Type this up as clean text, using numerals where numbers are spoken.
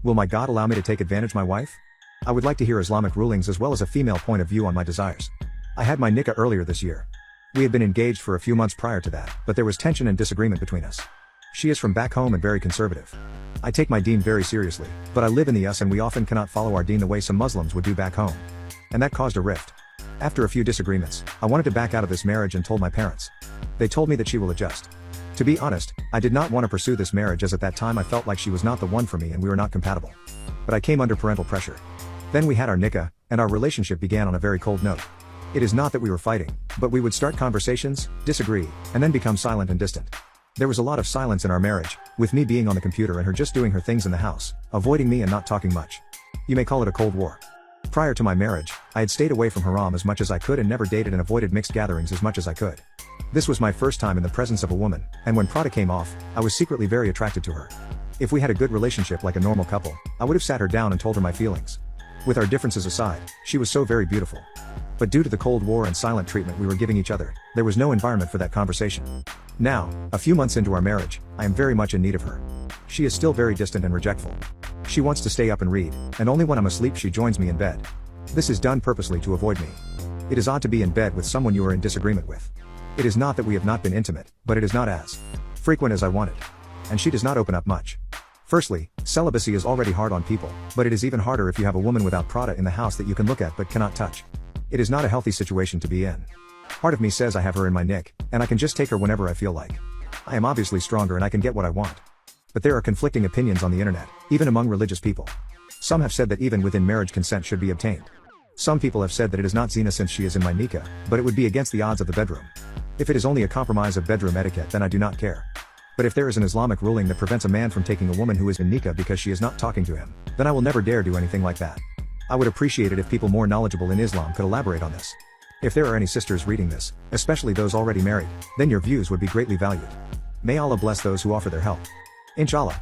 Will my God allow me to take advantage of my wife? I would like to hear Islamic rulings as well as a female point of view on my desires. I had my nikah earlier this year. We had been engaged for a few months prior to that, but there was tension and disagreement between us. She is from back home and very conservative. I take my deen very seriously, but I live in the US and we often cannot follow our deen the way some Muslims would do back home. And that caused a rift. After a few disagreements, I wanted to back out of this marriage and told my parents. They told me that she will adjust. To be honest, I did not want to pursue this marriage as at that time I felt like she was not the one for me and we were not compatible. But I came under parental pressure. Then we had our nikah, and our relationship began on a very cold note. It is not that we were fighting, but we would start conversations, disagree, and then become silent and distant. There was a lot of silence in our marriage, with me being on the computer and her just doing her things in the house, avoiding me and not talking much. You may call it a cold war. Prior to my marriage, I had stayed away from haram as much as I could and never dated and avoided mixed gatherings as much as I could. This was my first time in the presence of a woman, and when Prada came off, I was secretly very attracted to her. If we had a good relationship like a normal couple, I would have sat her down and told her my feelings. With our differences aside, she was so very beautiful. But due to the Cold War and silent treatment we were giving each other, there was no environment for that conversation. Now, a few months into our marriage, I am very much in need of her. She is still very distant and rejectful. She wants to stay up and read, and only when I'm asleep she joins me in bed. This is done purposely to avoid me. It is odd to be in bed with someone you are in disagreement with. It is not that we have not been intimate, but it is not as frequent as I wanted. And she does not open up much. Firstly, celibacy is already hard on people, but it is even harder if you have a woman without Prada in the house that you can look at but cannot touch. It is not a healthy situation to be in. Part of me says I have her in my nick, and I can just take her whenever I feel like. I am obviously stronger and I can get what I want. But there are conflicting opinions on the internet, even among religious people. Some have said that even within marriage consent should be obtained. Some people have said that it is not zina since she is in my nikah, but it would be against the odds of the bedroom. If it is only a compromise of bedroom etiquette then I do not care. But if there is an Islamic ruling that prevents a man from taking a woman who is in nikah because she is not talking to him, then I will never dare do anything like that. I would appreciate it if people more knowledgeable in Islam could elaborate on this. If there are any sisters reading this, especially those already married, then your views would be greatly valued. May Allah bless those who offer their help. Inshallah.